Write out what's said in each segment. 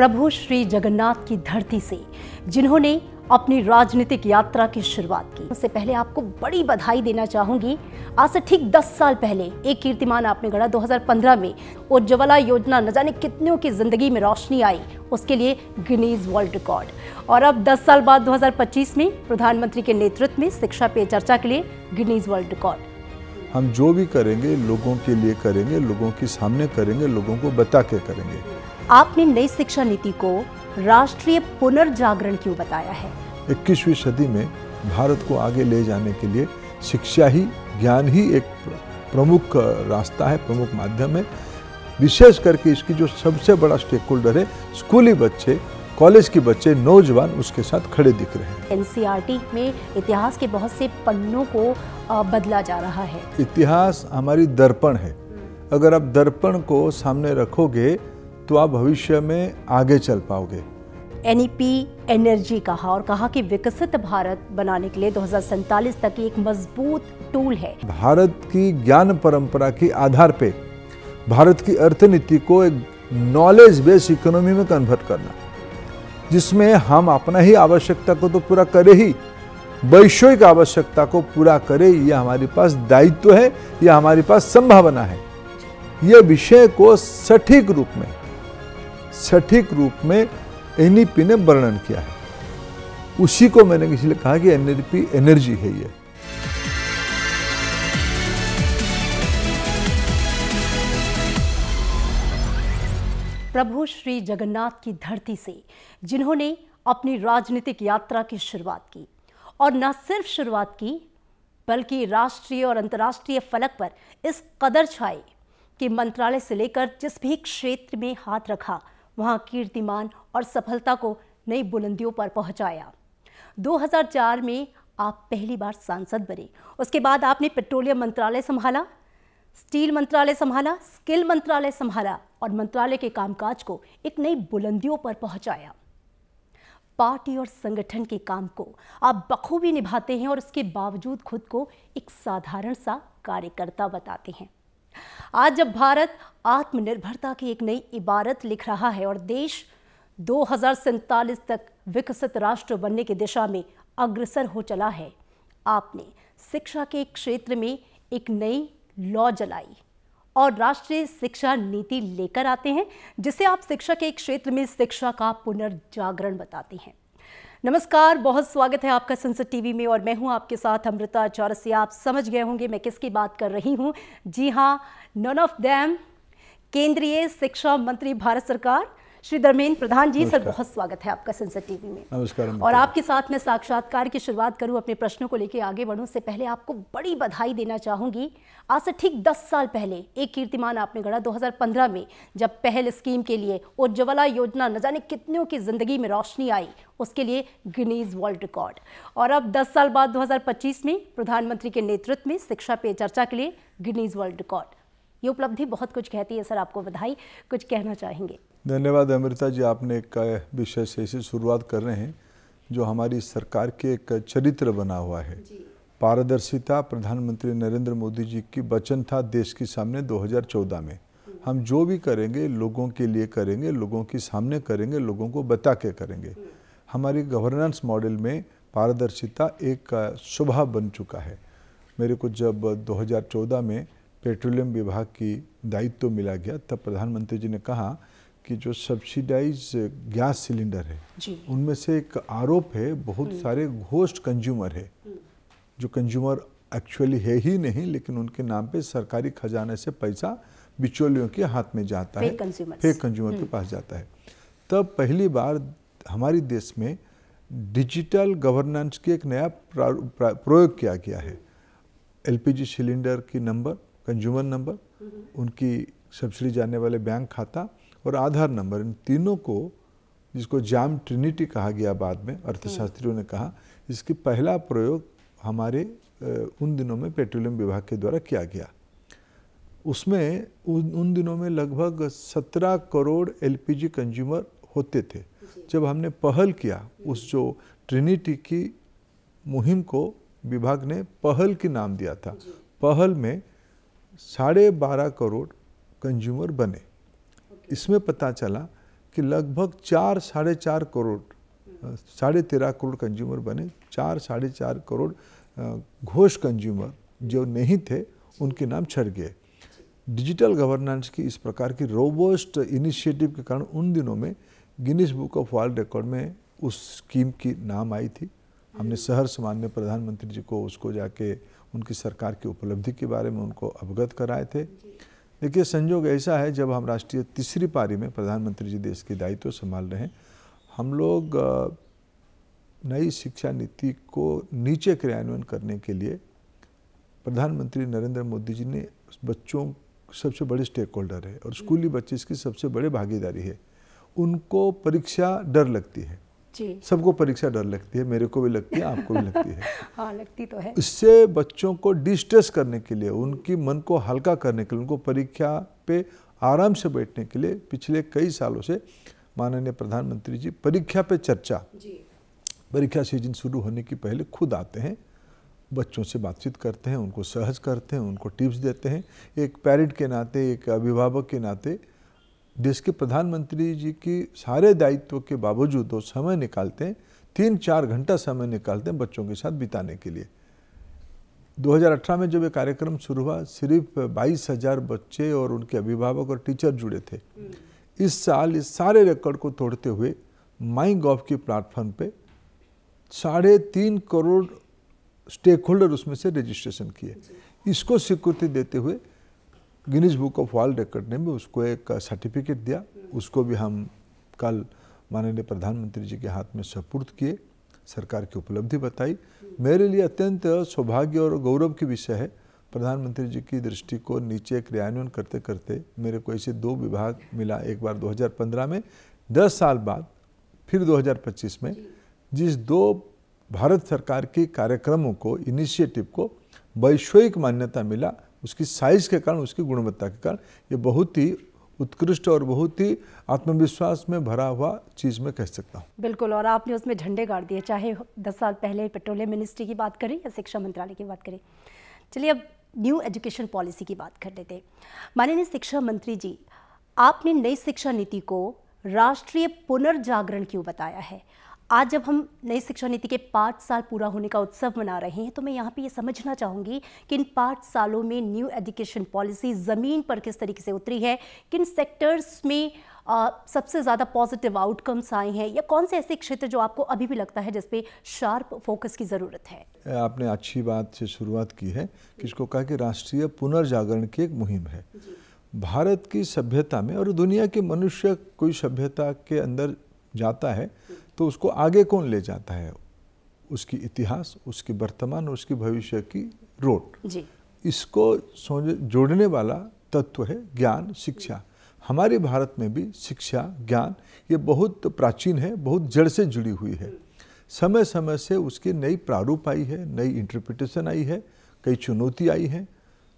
प्रभु श्री जगन्नाथ की धरती से जिन्होंने अपनी राजनीतिक यात्रा की शुरुआत की, उससे पहले आपको बड़ी बधाई देना चाहूंगी। आज से ठीक 10 साल पहले एक कीर्तिमान आपने गढ़ा। 2015 में उज्ज्वला योजना न जाने कितनों की जिंदगी में रोशनी आई, उसके लिए गिनीज वर्ल्ड रिकॉर्ड। और अब 10 साल बाद 2025 में प्रधानमंत्री के नेतृत्व में शिक्षा पे चर्चा के लिए गिनीज वर्ल्ड रिकॉर्ड। हम जो भी करेंगे लोगों के लिए करेंगे, लोगों के सामने करेंगे, लोगों को बता के करेंगे। आपने नई शिक्षा नीति को राष्ट्रीय पुनर्जागरण क्यों बताया है? 21वीं सदी में भारत को आगे ले जाने के लिए शिक्षा ही, ज्ञान ही एक प्रमुख रास्ता है, प्रमुख माध्यम है। विशेष करके इसकी जो सबसे बड़ा स्टेक होल्डर है, स्कूली बच्चे, कॉलेज के बच्चे, नौजवान उसके साथ खड़े दिख रहे हैं। एनसीईआरटी में इतिहास के बहुत से पन्नों को बदला जा रहा है। इतिहास हमारी दर्पण है। अगर आप दर्पण को सामने रखोगे तो आप भविष्य में आगे चल पाओगे। NEP एनर्जी कहा और कहा कि विकसित भारत बनाने के लिए 2047 तक एक मजबूत टूल है। भारत की ज्ञान परंपरा के आधार पे भारत की अर्थनीति को एक नॉलेज बेस्ड इकोनॉमी में कन्वर्ट करना, जिसमें हम अपना ही आवश्यकता को तो पूरा करे ही, वैश्विक आवश्यकता को पूरा करे, यह हमारे पास दायित्व है, यह हमारे पास संभावना है। यह विषय को सटीक रूप में NEP ने वर्णन किया है। उसी को मैंने इसलिए कहा कि NEP एनर्जी है। ये प्रभु श्री जगन्नाथ की धरती से जिन्होंने अपनी राजनीतिक यात्रा की शुरुआत की, और न सिर्फ शुरुआत की बल्कि राष्ट्रीय और अंतर्राष्ट्रीय फलक पर इस कदर छाए कि मंत्रालय से लेकर जिस भी क्षेत्र में हाथ रखा वहां कीर्तिमान और सफलता को नई बुलंदियों पर पहुंचाया। 2004 में आप पहली बार सांसद बने। उसके बाद आपने पेट्रोलियम मंत्रालय संभाला, स्टील मंत्रालय संभाला, स्किल मंत्रालय संभाला और मंत्रालय के कामकाज को एक नई बुलंदियों पर पहुंचाया। पार्टी और संगठन के काम को आप बखूबी निभाते हैं और इसके बावजूद खुद को एक साधारण सा कार्यकर्ता बताते हैं। आज जब भारत आत्मनिर्भरता की एक नई इबारत लिख रहा है और देश 2047 तक विकसित राष्ट्र बनने की दिशा में अग्रसर हो चला है, आपने शिक्षा के क्षेत्र में एक नई लॉ जलाई और राष्ट्रीय शिक्षा नीति लेकर आते हैं, जिसे आप शिक्षा के क्षेत्र में शिक्षा का पुनर्जागरण बताते हैं। नमस्कार, बहुत स्वागत है आपका संसद टीवी में और मैं हूं आपके साथ अमृता चौरसिया। आप समझ गए होंगे मैं किसकी बात कर रही हूं। जी हां, नन ऑफ देम, केंद्रीय शिक्षा मंत्री भारत सरकार श्री धर्मेंद्र प्रधान जी। सर, बहुत स्वागत है आपका संसद टीवी में। नमस्कार। और आपके साथ मैं साक्षात्कार की शुरुआत करूं, अपने प्रश्नों को लेकर आगे बढ़ूं से पहले आपको बड़ी बधाई देना चाहूंगी। आज से ठीक 10 साल पहले एक कीर्तिमान आपने गढ़ा। 2015 में जब पहल स्कीम के लिए उज्ज्वला योजना न जाने कितनों की जिंदगी में रोशनी आई, उसके लिए गिनीज वर्ल्ड रिकॉर्ड। और अब 10 साल बाद 2025 में प्रधानमंत्री के नेतृत्व में शिक्षा पे चर्चा के लिए गिनीज वर्ल्ड रिकॉर्ड। ये उपलब्धि बहुत कुछ कहती है। सर, आपको बधाई, कुछ कहना चाहेंगे? धन्यवाद अमृता जी, आपने एक विषय से इसे शुरुआत कर रहे हैं जो हमारी सरकार के एक चरित्र बना हुआ है। पारदर्शिता प्रधानमंत्री नरेंद्र मोदी जी की वचन था देश के सामने 2014 में। हम जो भी करेंगे लोगों के लिए करेंगे, लोगों के सामने करेंगे, लोगों को बता के करेंगे। हमारी गवर्नेंस मॉडल में पारदर्शिता एक स्वभाव बन चुका है। मेरे को जब 2014 में पेट्रोलियम विभाग की दायित्व मिला गया, तब प्रधानमंत्री जी ने कहा कि जो सब्सिडाइज गैस सिलेंडर है उनमें से एक आरोप है बहुत सारे घोस्ट कंज्यूमर है, जो कंज्यूमर एक्चुअली है ही नहीं, लेकिन उनके नाम पे सरकारी खजाने से पैसा बिचौलियों के हाथ में जाता है, फेक कंज्यूमर के पास जाता है। तब पहली बार हमारे देश में डिजिटल गवर्नेंस की एक नया प्रयोग किया गया है। LPG सिलेंडर की नंबर, कंज्यूमर नंबर, उनकी सब्सिडी जाने वाले बैंक खाता और आधार नंबर, इन तीनों को, जिसको जाम ट्रिनिटी कहा गया बाद में, अर्थशास्त्रियों ने कहा, इसकी पहला प्रयोग हमारे उन दिनों में पेट्रोलियम विभाग के द्वारा किया गया। उसमें उन दिनों में लगभग 17 करोड़ LPG कंज्यूमर होते थे। जब हमने पहल किया, उस जो ट्रिनिटी की मुहिम को विभाग ने पहल की नाम दिया था। पहल में 12.5 करोड़ कंज्यूमर बने। इसमें पता चला कि लगभग 4-4.5 करोड़ 13.5 करोड़ कंज्यूमर बने। 4-4.5 करोड़ घोष कंज्यूमर जो नहीं थे उनके नाम छट गए। डिजिटल गवर्नेंस की इस प्रकार की रोबस्ट इनिशिएटिव के कारण उन दिनों में Guinness book of world record में उस स्कीम की नाम आई थी। हमने सहर्ष माननीय प्रधानमंत्री जी को उसको जाके उनकी सरकार की उपलब्धि के बारे में उनको अवगत कराए थे। देखिए, संयोग ऐसा है, जब हम राष्ट्रीय तीसरी पारी में प्रधानमंत्री जी देश के दायित्व संभाल रहे हैं, हम लोग नई शिक्षा नीति को नीचे क्रियान्वयन करने के लिए प्रधानमंत्री नरेंद्र मोदी जी ने बच्चों सबसे बड़े स्टेक होल्डर है और स्कूली बच्चे इसकी सबसे बड़े भागीदारी है। उनको परीक्षा डर लगती है जी। सबको परीक्षा डर लगती है, मेरे को भी लगती है, आपको भी लगती है। हाँ, लगती तो है। इससे बच्चों को डिस्ट्रेस करने के लिए, उनकी मन को हल्का करने के लिए, उनको परीक्षा पे आराम से बैठने के लिए पिछले कई सालों से माननीय प्रधानमंत्री जी परीक्षा पे चर्चा, परीक्षा सीजन शुरू होने की पहले खुद आते हैं, बच्चों से बातचीत करते हैं, उनको सहज करते हैं, उनको टिप्स देते हैं। एक पेरेंट के नाते, एक अभिभावक के नाते देश के प्रधानमंत्री जी की सारे दायित्व के बावजूद वो समय निकालते हैं, 3-4 घंटा समय निकालते हैं बच्चों के साथ बिताने के लिए। 2018 में जब ये कार्यक्रम शुरू हुआ, सिर्फ 22,000 बच्चे और उनके अभिभावक और टीचर जुड़े थे। इस साल इस सारे रिकॉर्ड को तोड़ते हुए माईगॉव की प्लेटफॉर्म पे 3.5 करोड़ स्टेक होल्डर उसमें से रजिस्ट्रेशन किए। इसको स्वीकृति देते हुए Guinness book of world record ने भी उसको एक सर्टिफिकेट दिया। उसको भी हम कल माननीय प्रधानमंत्री जी के हाथ में सुपुर्द किए, सरकार की उपलब्धि बताई। मेरे लिए अत्यंत सौभाग्य और गौरव की विषय है, प्रधानमंत्री जी की दृष्टि को नीचे क्रियान्वयन करते करते मेरे को ऐसे 2 विभाग मिला। एक बार 2015 में, 10 साल बाद फिर 2025 में, जिस 2 भारत सरकार के कार्यक्रमों को, इनिशिएटिव को वैश्विक मान्यता मिला, उसकी साइज के कारण, उसकी गुणवत्ता के कारण। ये बहुत ही उत्कृष्ट और बहुत ही आत्मविश्वास में भरा हुआ चीज़ मैं कह सकता हूँ। बिल्कुल, और आपने उसमें झंडे गाड़ दिए, चाहे 10 साल पहले पेट्रोलियम मिनिस्ट्री की बात करें या शिक्षा मंत्रालय की बात करें। चलिए अब न्यू एजुकेशन पॉलिसी की बात कर लेते हैं। माननीय शिक्षा मंत्री जी, आपने नई शिक्षा नीति को राष्ट्रीय पुनर्जागरण क्यों बताया है? आज जब हम नई शिक्षा नीति के 5 साल पूरा होने का उत्सव मना रहे हैं, तो मैं यहाँ पे ये समझना चाहूँगी कि इन 5 सालों में न्यू एजुकेशन पॉलिसी ज़मीन पर किस तरीके से उतरी है, किन सेक्टर्स में सबसे ज़्यादा पॉजिटिव आउटकम्स आए हैं, या कौन से ऐसे क्षेत्र जो आपको अभी भी लगता है जिस पे शार्प फोकस की ज़रूरत है? आपने अच्छी बात से शुरुआत की है कि इसको कहा कि राष्ट्रीय पुनर्जागरण की एक मुहिम है। भारत की सभ्यता में और दुनिया के मनुष्य कोई सभ्यता के अंदर जाता है तो उसको आगे कौन ले जाता है? उसकी इतिहास, उसकी वर्तमान और उसकी भविष्य की रोड जी। इसको जोड़ने वाला तत्व है ज्ञान, शिक्षा। हमारे भारत में भी शिक्षा, ज्ञान ये बहुत प्राचीन है, बहुत जड़ से जुड़ी हुई है। समय समय से उसकी नई प्रारूप आई है, नई इंटरप्रिटेशन आई है, कई चुनौती आई है।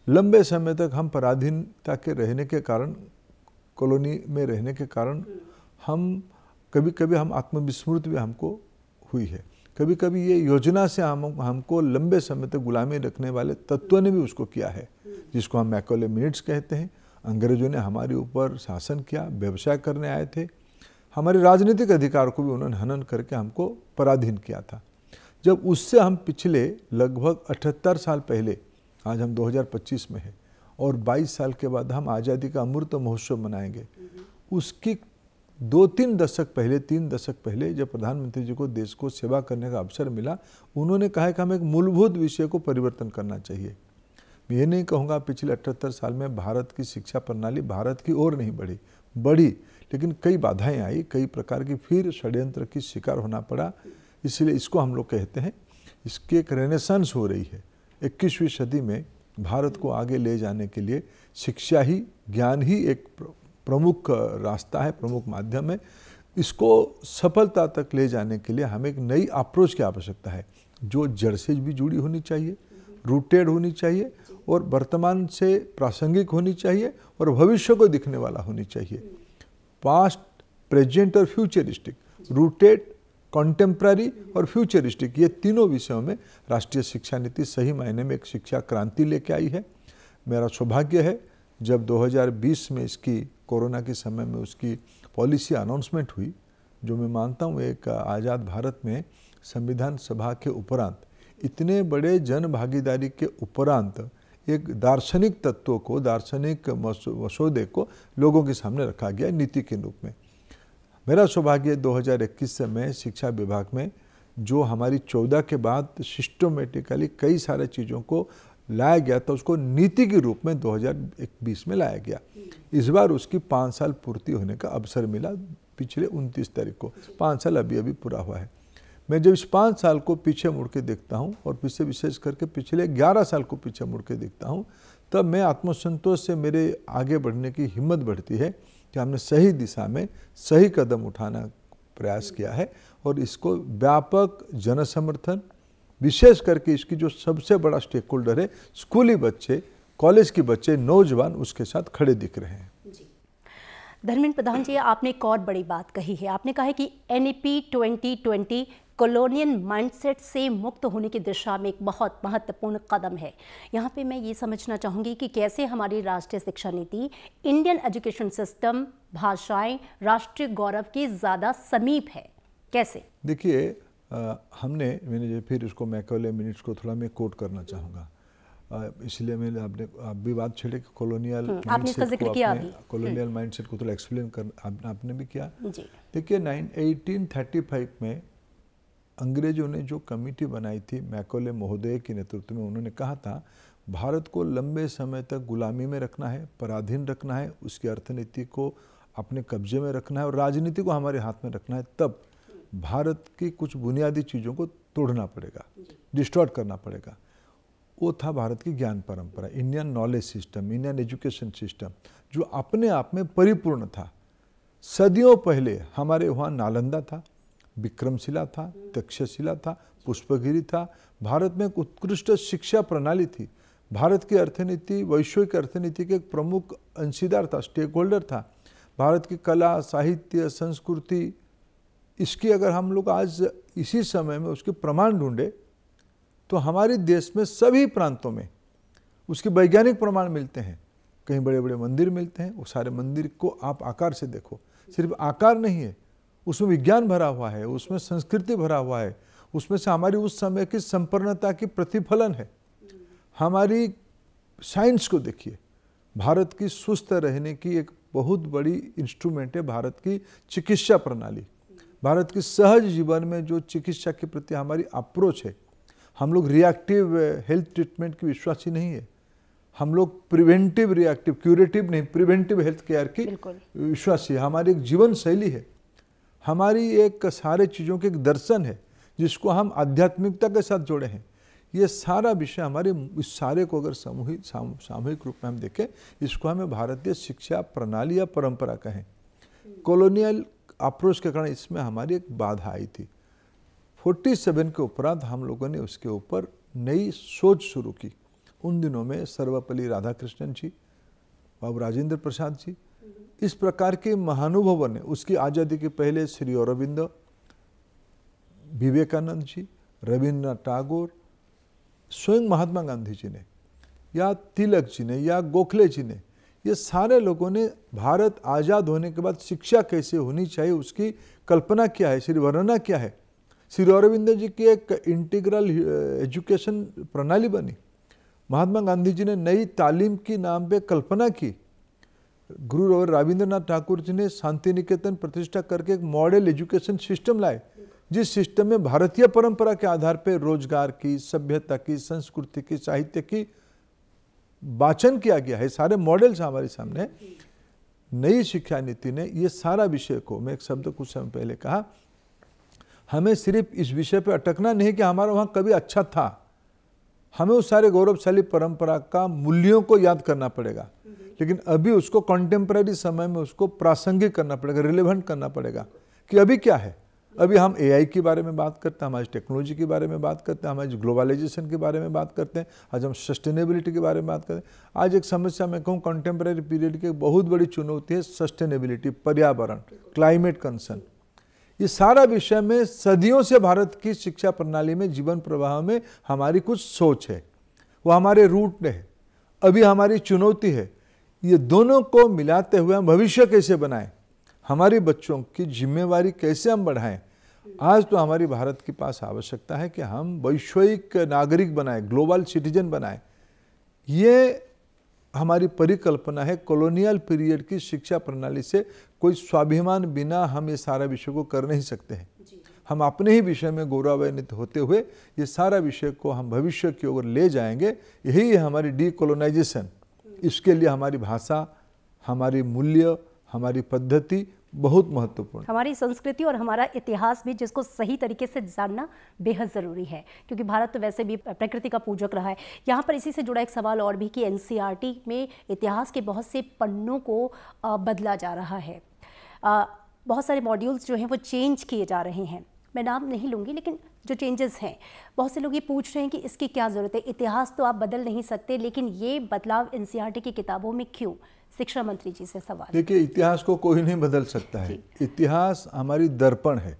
लंबे समय तक हम पराधीनता के रहने के कारण, कॉलोनी में रहने के कारण हम कभी हम आत्मविस्मृत भी हमको हुई है। कभी कभी ये योजना से हमको लंबे समय तक गुलामी रखने वाले तत्वों ने भी उसको किया है, जिसको हम मैकॉले मिनट्स कहते हैं। अंग्रेजों ने हमारे ऊपर शासन किया, व्यवसाय करने आए थे, हमारे राजनीतिक अधिकार को भी उन्होंने हनन करके हमको पराधीन किया था। जब उससे हम पिछले लगभग 78 साल पहले, आज हम 2025 में हैं और 22 साल के बाद हम आज़ादी का अमृत महोत्सव मनाएंगे, उसकी 2-3 दशक पहले, 3 दशक पहले जब प्रधानमंत्री जी को देश को सेवा करने का अवसर मिला, उन्होंने कहा कि हमें एक मूलभूत विषय को परिवर्तन करना चाहिए। मैं ये नहीं कहूँगा पिछले 78 साल में भारत की शिक्षा प्रणाली भारत की ओर नहीं बढ़ी, लेकिन कई बाधाएं आई, कई प्रकार की फिर षड्यंत्र की शिकार होना पड़ा। इसलिए इसको हम लोग कहते हैं, इसकी एक रेनेसांस हो रही है। 21वीं सदी में भारत को आगे ले जाने के लिए शिक्षा ही, ज्ञान ही एक प्रमुख रास्ता है, प्रमुख माध्यम है। इसको सफलता तक ले जाने के लिए हमें एक नई अप्रोच की आवश्यकता है, जो जड़ से भी जुड़ी होनी चाहिए, रूटेड होनी चाहिए और वर्तमान से प्रासंगिक होनी चाहिए और भविष्य को दिखने वाला होनी चाहिए। पास्ट, प्रेजेंट और फ्यूचरिस्टिक, रूटेड, कॉन्टेम्प्ररी और फ्यूचरिस्टिक, ये तीनों विषयों में राष्ट्रीय शिक्षा नीति सही मायने में एक शिक्षा क्रांति लेके आई है। मेरा सौभाग्य है जब 2020 में इसकी, कोरोना के समय में उसकी पॉलिसी अनाउंसमेंट हुई, जो मैं मानता हूँ एक आज़ाद भारत में संविधान सभा के उपरांत, इतने बड़े जन भागीदारी के उपरांत एक दार्शनिक तत्व को, दार्शनिक मसौदे को लोगों के सामने रखा गया नीति के रूप में। मेरा सौभाग्य 2021 से मैं शिक्षा विभाग में जो हमारी 14 के बाद सिस्टमेटिकली कई सारे चीज़ों को लाया गया था, उसको नीति के रूप में 2020 में लाया गया। इस बार उसकी 5 साल पूर्ति होने का अवसर मिला पिछले 29 तारीख को। 5 साल अभी पूरा हुआ है। मैं जब इस 5 साल को पीछे मुड़ के देखता हूँ और पीछे विशेष करके पिछले 11 साल को पीछे मुड़ के देखता हूँ, तब मैं आत्मसंतोष से मेरे आगे बढ़ने की हिम्मत बढ़ती है कि हमने सही दिशा में सही कदम उठाना प्रयास किया है और इसको व्यापक जन समर्थन, विशेष करके इसकी जो सबसे बड़ा स्टेक होल्डर है स्कूली बच्चे, कॉलेज के बच्चे, नौजवान, उसके साथ खड़े दिख रहे हैं। धर्मेंद्र प्रधान जी, आपने एक और बड़ी बात कही है। आपने कहा है कि NEP 2020 कॉलोनियल माइंडसेट से मुक्त होने की दिशा में एक बहुत महत्वपूर्ण कदम है। यहाँ पे मैं ये समझना चाहूँगी कि कैसे हमारी राष्ट्रीय शिक्षा नीति, इंडियन एजुकेशन सिस्टम, भाषाएं राष्ट्रीय गौरव के ज़्यादा समीप है, कैसे? देखिए, मैंने फिर इसको मैकॉले मिनट्स को थोड़ा मैं कोट करना चाहूँगा, इसलिए मैंने आप भी बात छेड़े कि कॉलोनियल माइंडसेट को थोड़ा एक्सप्लेन कर आपने भी किया। देखिए, 1835 में अंग्रेजों ने जो कमेटी बनाई थी मैकॉले महोदय के नेतृत्व में, उन्होंने कहा था भारत को लंबे समय तक गुलामी में रखना है, पराधीन रखना है, उसकी अर्थनीति को अपने कब्जे में रखना है और राजनीति को हमारे हाथ में रखना है। तब भारत की कुछ बुनियादी चीज़ों को तोड़ना पड़ेगा, डिस्टॉर्ट करना पड़ेगा। वो था भारत की ज्ञान परंपरा, Indian knowledge system, Indian education system, जो अपने आप में परिपूर्ण था। सदियों पहले हमारे वहाँ नालंदा था, विक्रमशिला था, तक्षशिला था, पुष्पगिरी था। भारत में एक उत्कृष्ट शिक्षा प्रणाली थी। भारत की अर्थनीति वैश्विक अर्थनीति के एक प्रमुख अंशीदार था, स्टेक होल्डर था। भारत की कला, साहित्य, संस्कृति, इसकी अगर हम लोग आज इसी समय में उसके प्रमाण ढूंढे तो हमारे देश में सभी प्रांतों में उसके वैज्ञानिक प्रमाण मिलते हैं। कहीं बड़े बड़े मंदिर मिलते हैं, वो सारे मंदिर को आप आकार से देखो, सिर्फ आकार नहीं है, उसमें विज्ञान भरा हुआ है, उसमें संस्कृति भरा हुआ है, उसमें से हमारी उस समय की संपन्नता की प्रतिफलन है। हमारी साइंस को देखिए, भारत की सुस्त रहने की एक बहुत बड़ी इंस्ट्रूमेंट है भारत की चिकित्सा प्रणाली। भारत की सहज जीवन में जो चिकित्सा के प्रति हमारी अप्रोच है, हम लोग रिएक्टिव हेल्थ ट्रीटमेंट की विश्वासी नहीं है, हम लोग प्रिवेंटिव रिएक्टिव, क्यूरेटिव नहीं, प्रिवेंटिव हेल्थ केयर की विश्वासी है। हमारी एक जीवन शैली है, हमारी एक सारे चीज़ों के एक दर्शन है जिसको हम आध्यात्मिकता के साथ जोड़े हैं। ये सारा विषय हमारे इस सारे को अगर सामूहिक रूप में हम देखें, इसको हमें भारतीय शिक्षा प्रणाली या परंपरा कहें। कॉलोनियल अप्रोच के कारण इसमें हमारी एक बाधा आई थी। 47 के उपरांत हम लोगों ने उसके ऊपर नई सोच शुरू की। उन दिनों में सर्वपल्ली राधाकृष्णन जी, बाबू राजेंद्र प्रसाद जी, इस प्रकार के महानुभवों ने, उसकी आज़ादी के पहले श्री अरविंद, विवेकानंद जी, रविन्द्रनाथ टैगोर, स्वयं महात्मा गांधी जी ने, या तिलक जी ने, या गोखले जी ने, ये सारे लोगों ने भारत आज़ाद होने के बाद शिक्षा कैसे होनी चाहिए उसकी कल्पना क्या है, श्री वर्णना क्या है। श्री अरविंद जी की एक इंटीग्रल एजुकेशन प्रणाली बनी। महात्मा गांधी जी ने नई तालीम की नाम पे कल्पना की। गुरु रविंद्रनाथ ठाकुर जी ने शांति निकेतन प्रतिष्ठा करके एक मॉडल एजुकेशन सिस्टम लाए, जिस सिस्टम में भारतीय परंपरा के आधार पर रोजगार की, सभ्यता की, संस्कृति की, साहित्य की वाचन किया गया है। सारे मॉडल्स हमारे सामने। नई शिक्षा नीति ने ये सारा विषय को, मैं एक शब्द कुछ समय पहले कहा, हमें सिर्फ इस विषय पर अटकना नहीं कि हमारा वहाँ कभी अच्छा था, हमें उस सारे गौरवशाली परंपरा का मूल्यों को याद करना पड़ेगा, लेकिन अभी उसको कॉन्टेम्पररी समय में उसको प्रासंगिक करना पड़ेगा, रिलेवेंट करना पड़ेगा कि अभी क्या है। अभी हम AI के बारे में बात करते हैं, हमारी टेक्नोलॉजी के बारे में बात करते हैं, हमारी ग्लोबलाइजेशन के बारे में बात करते हैं, आज हम सस्टेनेबिलिटी के बारे में बात करते हैं। आज एक समस्या मैं कहूँ कॉन्टेम्पररी पीरियड की बहुत बड़ी चुनौती है सस्टेनेबिलिटी, पर्यावरण, क्लाइमेट कंसर्न। ये सारा विषय में सदियों से भारत की शिक्षा प्रणाली में, जीवन प्रवाह में हमारी कुछ सोच है, वो हमारे रूट है। अभी हमारी चुनौती है ये दोनों को मिलाते हुए हम भविष्य कैसे बनाएं। हमारे बच्चों की जिम्मेवारी कैसे हम बढ़ाएं। आज तो हमारी भारत के पास आवश्यकता है कि हम वैश्विक नागरिक बनाएं, ग्लोबल सिटीजन बनाएं। ये हमारी परिकल्पना है। कॉलोनियल पीरियड की शिक्षा प्रणाली से कोई स्वाभिमान बिना हम ये सारा विषय को कर नहीं सकते हैं। हम अपने ही विषय में गौरवान्वित होते हुए ये सारा विषय को हम भविष्य की ओर ले जाएंगे। यही है हमारी डीकोलोनाइजेशन। इसके लिए हमारी भाषा, हमारी मूल्य, हमारी पद्धति बहुत महत्वपूर्ण, हमारी संस्कृति और हमारा इतिहास भी, जिसको सही तरीके से जानना बेहद ज़रूरी है, क्योंकि भारत तो वैसे भी प्रकृति का पूजक रहा है। यहाँ पर इसी से जुड़ा एक सवाल और भी कि एनसीईआरटी में इतिहास के बहुत से पन्नों को बदला जा रहा है। बहुत सारे मॉड्यूल्स जो हैं वो चेंज किए जा रहे हैं। मैं नाम नहीं लूँगी, लेकिन जो चेंजेस हैं, बहुत से लोग ये पूछ रहे हैं कि इसकी क्या ज़रूरत है। इतिहास तो आप बदल नहीं सकते, लेकिन ये बदलाव एनसीईआरटी की किताबों में क्यों? शिक्षा मंत्री जी से सवाल। देखिए, इतिहास को कोई नहीं बदल सकता है। इतिहास हमारी दर्पण है।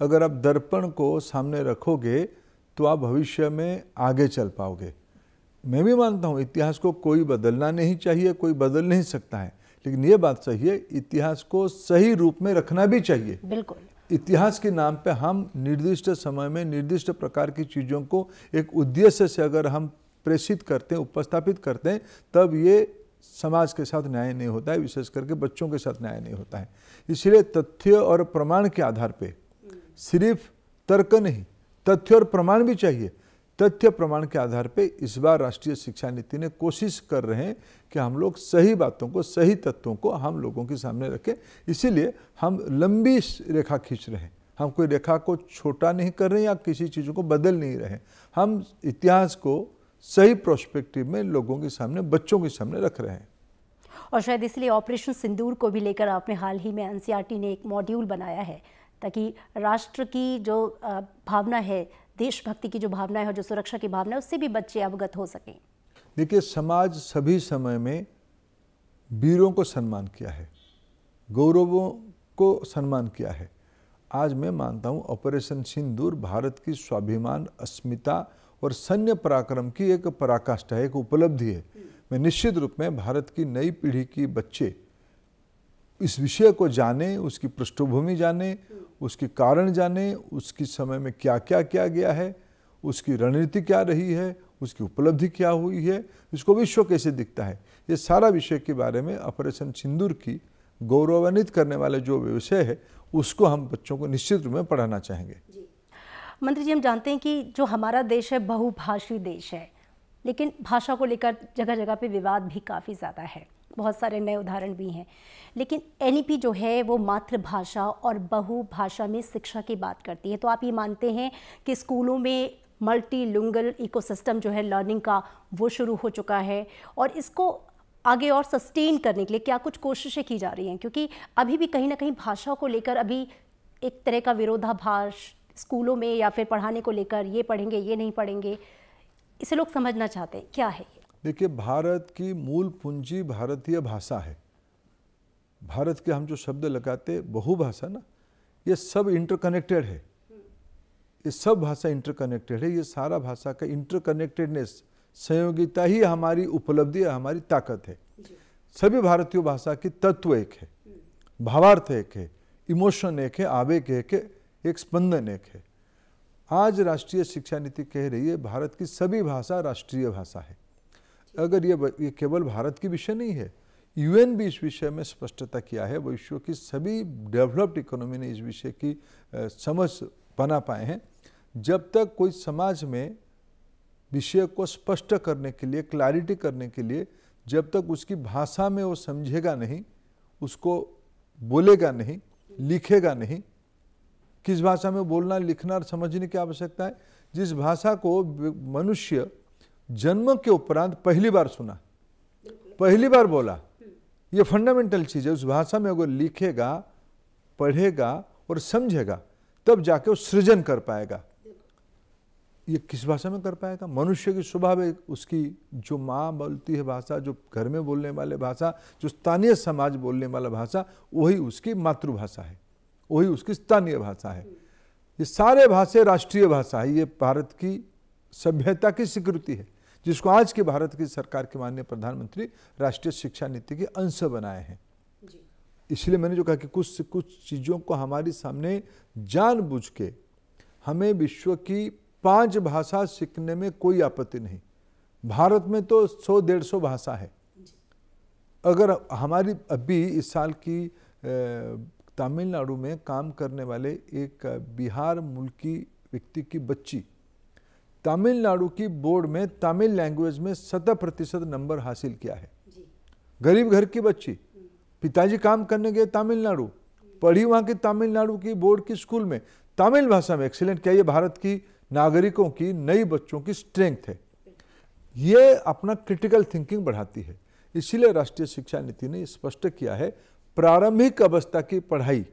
अगर आप दर्पण को सामने रखोगे तो आप भविष्य में आगे चल पाओगे। मैं भी मानता हूँ इतिहास को कोई बदलना नहीं चाहिए, कोई बदल नहीं सकता है, लेकिन ये बात सही है, इतिहास को सही रूप में रखना भी चाहिए। बिल्कुल। इतिहास के नाम पे हम निर्दिष्ट समय में निर्दिष्ट प्रकार की चीज़ों को एक उद्देश्य से अगर हम प्रेषित करते हैं, उपस्थापित करते हैं, तब ये समाज के साथ न्याय नहीं होता है, विशेष करके बच्चों के साथ न्याय नहीं होता है। इसलिए तथ्य और प्रमाण के आधार पे, सिर्फ तर्क नहीं, तथ्य और प्रमाण भी चाहिए। तथ्य प्रमाण के आधार पे इस बार राष्ट्रीय शिक्षा नीति ने कोशिश कर रहे हैं कि हम लोग सही बातों को, सही तत्वों को हम लोगों के सामने रखें। इसीलिए हम लंबी रेखा खींच रहे हैं। हम कोई रेखा को छोटा नहीं कर रहे हैं या किसी चीज़ों को बदल नहीं रहे। हम इतिहास को सही प्रोस्पेक्टिव में लोगों के सामने, बच्चों के सामने रख रहे हैं। और शायद इसलिए ऑपरेशन सिंदूर को भी लेकर आपने हाल ही में एनसीईआरटी ने एक मॉड्यूल बनाया है, ताकि राष्ट्र की जो भावना है, देशभक्ति की जो भावना है और जो सुरक्षा की भावना है, उससे भी बच्चे अवगत हो सकें। देखिए, समाज सभी समय में वीरों को सम्मान किया है, गौरवों को सम्मान किया है। आज मैं मानता हूँ ऑपरेशन सिंदूर भारत की स्वाभिमान, अस्मिता और सैन्य पराक्रम की एक पराकाष्ठा है, एक उपलब्धि है। मैं निश्चित रूप में भारत की नई पीढ़ी की बच्चे इस विषय को जाने, उसकी पृष्ठभूमि जाने, उसके कारण जाने, उसकी समय में क्या क्या किया गया है, उसकी रणनीति क्या रही है, उसकी उपलब्धि क्या हुई है, इसको विश्व कैसे दिखता है, ये सारा विषय के बारे में ऑपरेशन सिंदूर की गौरवान्वित करने वाले जो विषय है, उसको हम बच्चों को निश्चित रूप में पढ़ाना चाहेंगे। मंत्री जी, हम जानते हैं कि जो हमारा देश है बहुभाषी देश है, लेकिन भाषा को लेकर जगह जगह पे विवाद भी काफ़ी ज़्यादा है। बहुत सारे नए उदाहरण भी हैं, लेकिन एनईपी जो है वो मातृभाषा और बहुभाषा में शिक्षा की बात करती है। तो आप ये मानते हैं कि स्कूलों में मल्टीलिंगुअल इकोसिस्टम जो है लर्निंग का, वो शुरू हो चुका है, और इसको आगे और सस्टेन करने के लिए क्या कुछ कोशिशें की जा रही हैं? क्योंकि अभी भी कहीं ना कहीं भाषा को लेकर अभी एक तरह का विरोधाभास स्कूलों में या फिर पढ़ाने को लेकर, ये पढ़ेंगे, ये नहीं पढ़ेंगे, इसे लोग समझना चाहते हैं। क्या है ये? देखिए, भारत की मूल पूंजी भारतीय भाषा है। भारत के हम जो शब्द लगाते बहुभाषा ना, ये सब इंटरकनेक्टेड है। ये सब भाषा इंटरकनेक्टेड है। ये सारा भाषा का इंटरकनेक्टेडनेस, संयोगिता ही हमारी उपलब्धि है, हमारी ताकत है। सभी भारतीय भाषा की तत्व एक है, भावार्थ एक है, इमोशन एक है, आवेग एक है, एक स्पंदन एक है। आज राष्ट्रीय शिक्षा नीति कह रही है भारत की सभी भाषा राष्ट्रीय भाषा है। अगर ये केवल भारत की विषय नहीं है, यूएन भी इस विषय में स्पष्टता किया है। विश्व की सभी डेवलप्ड इकोनॉमी ने इस विषय की समझ बना पाए हैं। जब तक कोई समाज में विषय को स्पष्ट करने के लिए, क्लैरिटी करने के लिए, जब तक उसकी भाषा में वो समझेगा नहीं, उसको बोलेगा नहीं, लिखेगा नहीं, किस भाषा में बोलना, लिखना और समझने की आवश्यकता है? जिस भाषा को मनुष्य जन्म के उपरांत पहली बार सुना, पहली बार बोला, ये फंडामेंटल चीज़ है। उस भाषा में अगर लिखेगा, पढ़ेगा और समझेगा, तब जाके वो सृजन कर पाएगा। ये किस भाषा में कर पाएगा? मनुष्य की स्वभाव है, उसकी जो माँ बोलती है भाषा, जो घर में बोलने वाले भाषा, जो स्थानीय समाज बोलने वाला भाषा, वही उसकी मातृभाषा है, वही उसकी स्थानीय भाषा है। ये सारे भाषा राष्ट्रीय भाषा है। ये भारत की सभ्यता की स्वीकृति है, जिसको आज की भारत की सरकार के माननीय प्रधानमंत्री राष्ट्रीय शिक्षा नीति के अंश बनाए हैं। इसलिए मैंने जो कहा कि कुछ कुछ चीज़ों को हमारी सामने जानबूझ के हमें विश्व की 5 भाषा सीखने में कोई आपत्ति नहीं। भारत में तो 100-150 भाषा है। अगर हमारी अभी इस साल की तमिलनाडु में काम करने वाले एक बिहार मूल की व्यक्ति की बच्ची तमिलनाडु की बोर्ड में तमिल लैंग्वेज में 70% नंबर हासिल किया है। गरीब घर की बच्ची, पिताजी काम करने गए तमिलनाडु, पढ़ी वहाँ की तमिलनाडु की बोर्ड की स्कूल में, तमिल भाषा में एक्सीलेंट किया। ये भारत की नागरिकों की, नई बच्चों की स्ट्रेंथ है। ये अपना क्रिटिकल थिंकिंग बढ़ाती है। इसीलिए राष्ट्रीय शिक्षा नीति ने स्पष्ट किया है, प्रारंभिक अवस्था की पढ़ाई,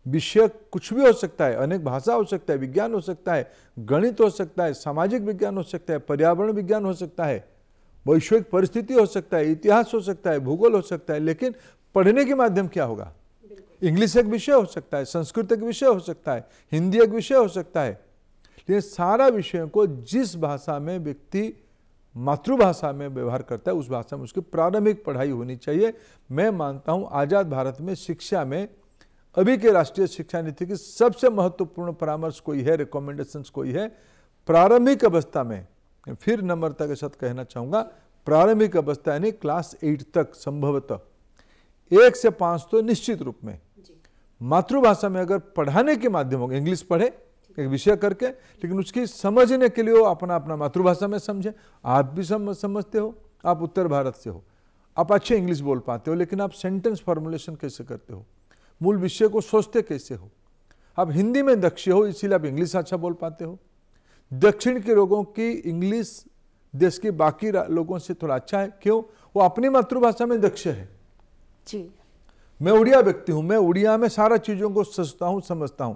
विषय कुछ भी हो सकता है, अनेक भाषा हो सकता है, विज्ञान हो सकता है, गणित हो सकता है, सामाजिक विज्ञान हो सकता है, पर्यावरण विज्ञान हो सकता है, वैश्विक परिस्थिति हो सकता है, इतिहास हो सकता है, भूगोल हो सकता है। लेकिन पढ़ने के माध्यम क्या होगा? इंग्लिश एक विषय हो सकता है, संस्कृत एक विषय हो सकता है, हिंदी एक विषय हो सकता है। लेकिन सारा विषयों को जिस भाषा में व्यक्ति मातृभाषा में व्यवहार करता है, उस भाषा में उसकी प्रारंभिक पढ़ाई होनी चाहिए। मैं मानता हूं आजाद भारत में शिक्षा में अभी के राष्ट्रीय शिक्षा नीति की सबसे महत्वपूर्ण परामर्श कोई है, रिकमेंडेशंस कोई है, प्रारंभिक अवस्था में, फिर नम्रता के साथ कहना चाहूंगा, प्रारंभिक अवस्था यानी क्लास 8 तक संभवतः 1 से 5 तो निश्चित रूप में मातृभाषा में अगर पढ़ाने के माध्यम होगा, इंग्लिश पढ़े एक विषय करके, लेकिन उसकी समझने के लिए वो अपना अपना मातृभाषा में समझे। आप भी समझते हो, आप उत्तर भारत से हो, आप अच्छे इंग्लिश बोल पाते हो, लेकिन आप सेंटेंस फॉर्मुलेशन कैसे करते हो, मूल विषय को सोचते कैसे हो। आप हिंदी में दक्ष हो, इसीलिए आप इंग्लिश अच्छा बोल पाते हो। दक्षिण के लोगों की इंग्लिश देश के बाकी लोगों से थोड़ा अच्छा है। क्यों? वो अपनी मातृभाषा में दक्ष है जी। मैं उड़िया व्यक्ति हूं, मैं उड़िया में सारा चीजों को सोचता हूं, समझता हूं।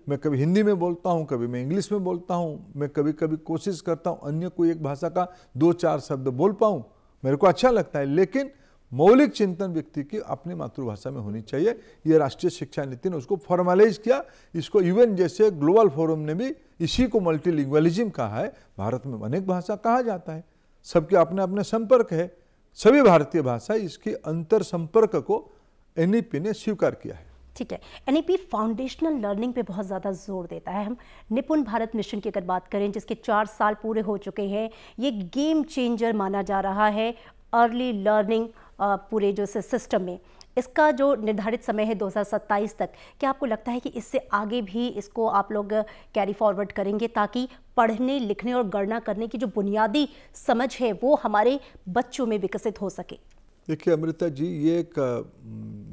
मैं कभी हिंदी में बोलता हूं, कभी मैं इंग्लिश में बोलता हूं, मैं कभी कभी कोशिश करता हूं अन्य कोई एक भाषा का 2-4 शब्द बोल पाऊं, मेरे को अच्छा लगता है। लेकिन मौलिक चिंतन व्यक्ति की अपनी मातृभाषा में होनी चाहिए। ये राष्ट्रीय शिक्षा नीति ने उसको फॉर्मलाइज किया। इसको यूएन जैसे ग्लोबल फोरम ने भी इसी को मल्टीलिंग्वलिज्म कहा है। भारत में अनेक भाषा कहा जाता है, सबके अपने अपने संपर्क है, सभी भारतीय भाषा, इसके अंतर संपर्क को एनईपी ने स्वीकार किया है। ठीक है, एनईपी फाउंडेशनल लर्निंग पे बहुत ज़्यादा जोर देता है। हम निपुण भारत मिशन की अगर बात करें, जिसके 4 साल पूरे हो चुके हैं, ये गेम चेंजर माना जा रहा है अर्ली लर्निंग पूरे जो सिस्टम में। इसका जो निर्धारित समय है 2027 तक, क्या आपको लगता है कि इससे आगे भी इसको आप लोग कैरी फॉरवर्ड करेंगे, ताकि पढ़ने लिखने और गणना करने की जो बुनियादी समझ है वो हमारे बच्चों में विकसित हो सके? देखिए अमृता जी, ये एक